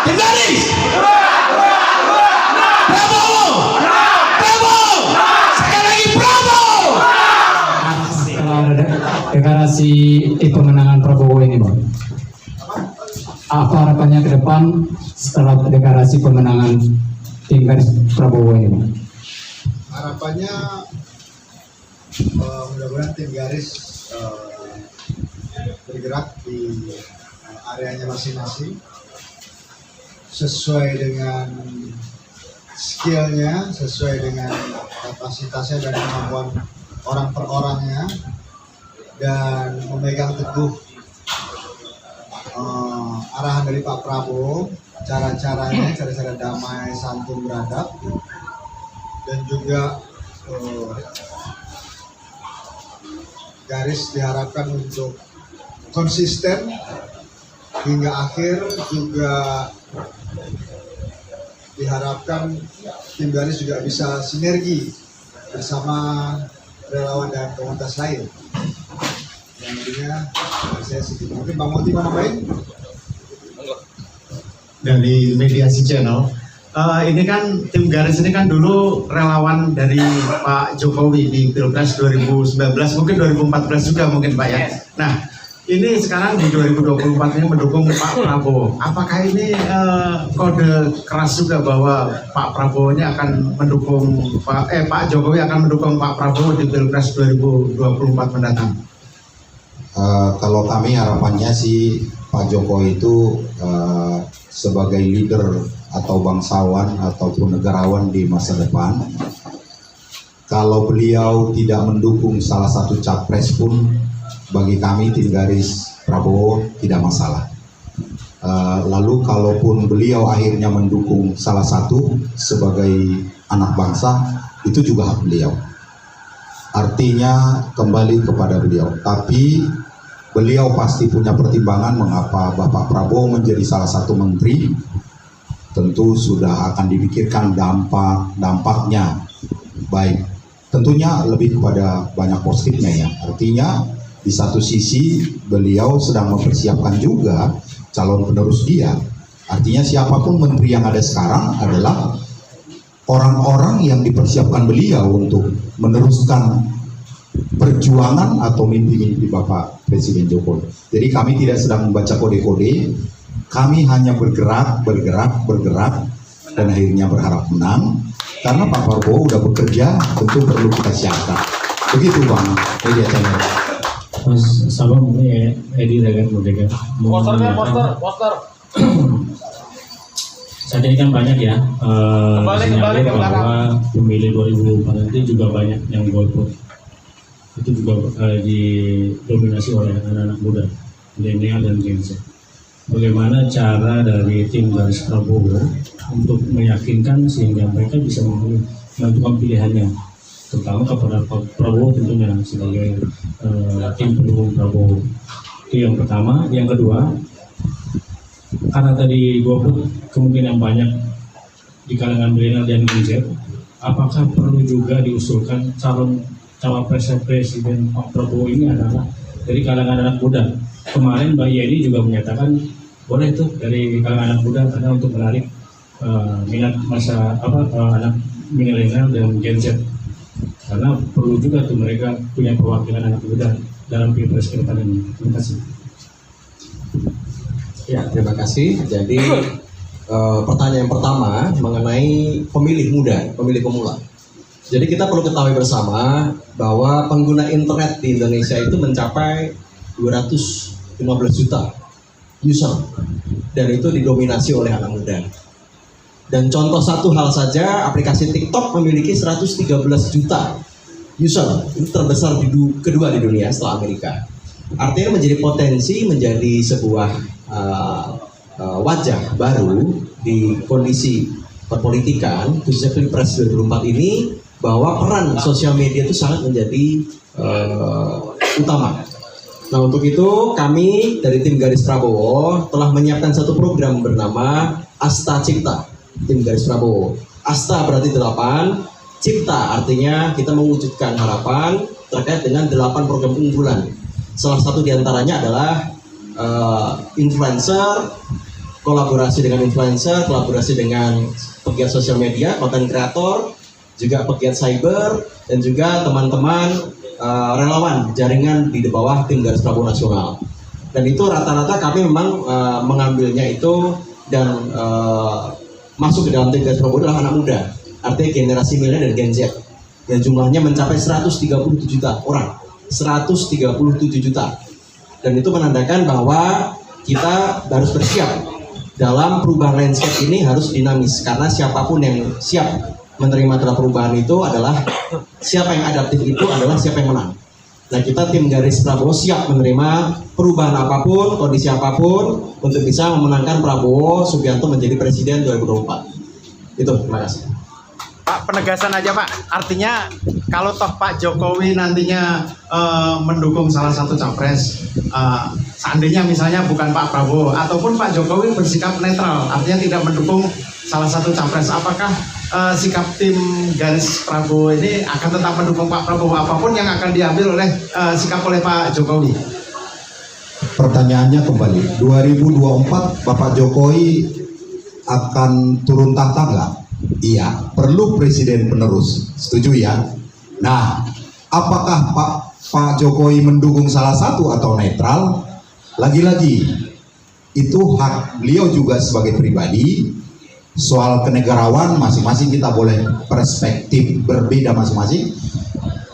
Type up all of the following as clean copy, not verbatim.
Tim Garis. Prabowo. Prabowo. Sekali lagi Prabowo. Setelah ada deklarasi pemenangan Prabowo ini, Bang, apa harapannya ke depan setelah deklarasi pemenangan tim Garis Prabowo ini, Bang? Harapannya mudah-mudahan tim Garis bergerak di areanya masing-masing sesuai dengan skillnya, sesuai dengan kapasitasnya dan kemampuan orang per orangnya, dan memegang teguh arahan dari Pak Prabowo, cara-caranya, cara-cara damai, santun, beradab, dan juga Garis diharapkan untuk konsisten hingga akhir. Juga diharapkan tim Garis juga bisa sinergi bersama relawan dan komunitas lain. Yang intinya saya sedikit mungkin Bang Moti mau nambahin? Dari Mediasi Channel. Ini kan tim Garis ini kan dulu relawan dari Pak Jokowi di Pilpres 2019, mungkin 2014 juga mungkin Pak ya. Nah, ini sekarang di 2024 ini mendukung Pak Prabowo. Apakah ini kode keras juga bahwa Pak Prabowo ini akan mendukung Pak Jokowi akan mendukung Pak Prabowo di Pilpres 2024 mendatang? Kalau kami harapannya sih Pak Jokowi itu sebagai leader atau bangsawan ataupun negarawan di masa depan, kalau beliau tidak mendukung salah satu capres pun bagi kami tim Garis Prabowo tidak masalah. Lalu kalaupun beliau akhirnya mendukung salah satu sebagai anak bangsa, itu juga hak beliau. Artinya kembali kepada beliau. Tapi beliau pasti punya pertimbangan mengapa Bapak Prabowo menjadi salah satu menteri. Tentu sudah akan dipikirkan dampaknya baik. Tentunya lebih kepada banyak positifnya ya. Artinya di satu sisi beliau sedang mempersiapkan juga calon penerus dia. Artinya siapapun menteri yang ada sekarang adalah orang-orang yang dipersiapkan beliau untuk meneruskan perjuangan atau mimpi-mimpi Bapak Presiden Jokowi. Jadi kami tidak sedang membaca kode-kode, kami hanya bergerak, dan akhirnya berharap menang. Karena Pak Prabowo udah bekerja, tentu perlu kita siapkan. Begitu Bang, Media Channel. Mas Sabang ini Edi Regan Merdeka. Poster. Saat ini kan banyak ya, Kembali ke bahwa pemilih 2024 nanti juga banyak yang golput. Itu juga didominasi oleh anak-anak muda, milenial dan Gen Z. Bagaimana cara dari tim Garis Prabowo untuk meyakinkan sehingga mereka bisa menentukan pilihannya, terutama kepada Pak Prabowo tentunya sebagai tim pendukung Prabowo. Itu yang pertama. Yang kedua, karena tadi golput kemungkinan banyak di kalangan milenial dan Gen Z, apakah perlu juga diusulkan calon cawapres Presiden Pak Prabowo ini adalah dari kalangan anak muda? Kemarin Mbak Yeni juga menyatakan boleh tuh dari kalangan anak muda karena untuk menarik minat anak milenial dan Gen Z, karena perlu juga tuh mereka punya perwakilan anak muda dalam Pilpres ke depan ini. Terima kasih. Ya, terima kasih. Jadi pertanyaan pertama mengenai pemilih muda, pemilih pemula. Jadi kita perlu ketahui bersama bahwa pengguna internet di Indonesia itu mencapai 215 juta user, dan itu didominasi oleh anak muda. Dan contoh satu hal saja, aplikasi TikTok memiliki 113 juta user, itu terbesar kedua di dunia setelah Amerika. Artinya menjadi potensi, menjadi sebuah wajah baru di kondisi perpolitikan, khususnya Pilpres 2024 ini, bahwa peran sosial media itu sangat menjadi utama. Nah, untuk itu kami dari tim Garis Prabowo telah menyiapkan satu program bernama Asta Cipta, tim Garis Prabowo. Asta berarti 8, Cipta artinya kita mewujudkan harapan terkait dengan 8 program unggulan. Salah satu diantaranya adalah influencer, kolaborasi dengan influencer, kolaborasi dengan pegiat sosial media, konten kreator, juga pegiat cyber, dan juga teman-teman relawan jaringan di bawah tim Garis Prabowo Nasional. Dan itu rata-rata kami memang mengambilnya itu dan masuk ke dalam tim Garis Prabowo adalah anak muda, artinya generasi milenial dan Gen Z, yang jumlahnya mencapai 137 juta orang, 137 juta. Dan itu menandakan bahwa kita harus bersiap dalam perubahan landscape ini, harus dinamis, karena siapapun yang siap menerima dalam perubahan itu adalah siapa yang adaptif itu adalah siapa yang menang. Nah, kita tim Garis Prabowo siap menerima perubahan apapun, kondisi apapun untuk bisa memenangkan Prabowo Subianto menjadi presiden 2024. Itu, terima kasih. Pak, penegasan aja Pak, artinya kalau toh Pak Jokowi nantinya mendukung salah satu capres, seandainya misalnya bukan Pak Prabowo ataupun Pak Jokowi bersikap netral, artinya tidak mendukung salah satu capres, apakah sikap tim Garis Prabowo ini akan tetap mendukung Pak Prabowo apapun yang akan diambil oleh sikap oleh Pak Jokowi? Pertanyaannya kembali, 2024 Bapak Jokowi akan turun tahta nggak? Iya, perlu presiden penerus, setuju ya? Nah, apakah Pak Jokowi mendukung salah satu atau netral? Lagi-lagi, itu hak beliau juga sebagai pribadi. Soal kenegarawan masing-masing kita boleh perspektif berbeda masing-masing.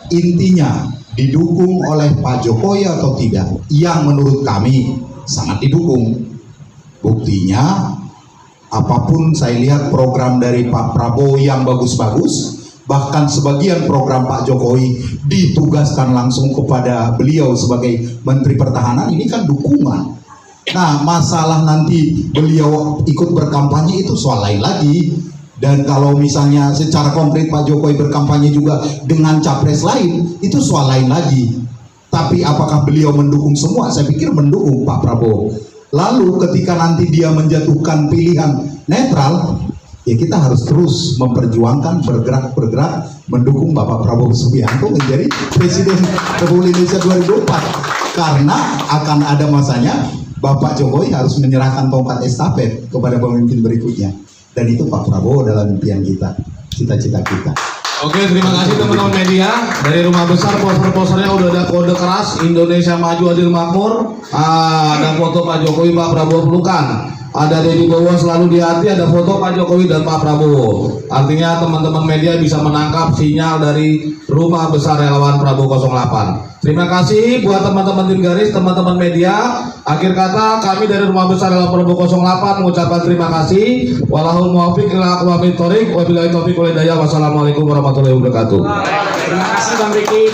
Intinya, didukung oleh Pak Jokowi atau tidak, yang menurut kami sangat didukung. Buktinya, apapun saya lihat program dari Pak Prabowo yang bagus-bagus, bahkan sebagian program Pak Jokowi ditugaskan langsung kepada beliau sebagai Menteri Pertahanan, ini kan dukungan. Nah, masalah nanti beliau ikut berkampanye itu soal lain lagi. Dan kalau misalnya secara konkret Pak Jokowi berkampanye juga dengan capres lain, itu soal lain lagi. Tapi apakah beliau mendukung semua? Saya pikir mendukung Pak Prabowo. Lalu ketika nanti dia menjatuhkan pilihan netral, ya kita harus terus memperjuangkan, bergerak mendukung Bapak Prabowo Subianto menjadi Presiden Republik Indonesia 2024. Karena akan ada masanya Bapak Jokowi harus menyerahkan tongkat estafet kepada pemimpin berikutnya. Dan itu Pak Prabowo dalam impian kita, cita-cita kita. Oke, terima kasih teman-teman media. Dari Rumah Besar poster-posternya udah ada kode keras Indonesia Maju Adil Makmur. Ada foto Pak Jokowi, Pak Prabowo pelukan. Ada Deddy Bowo selalu di hati, ada foto Pak Jokowi dan Pak Prabowo. Artinya teman-teman media bisa menangkap sinyal dari Rumah Besar Relawan Prabowo 08. Terima kasih buat teman-teman tim Garis, teman-teman media. Akhir kata kami dari Rumah Besar Relawan Prabowo 08 mengucapkan terima kasih. Wallahul muwaffiq ila aqwamit thoriq. Wabillahi taufiq wal hidayah. Wassalamualaikum warahmatullahi wabarakatuh. Terima kasih Bang Riki.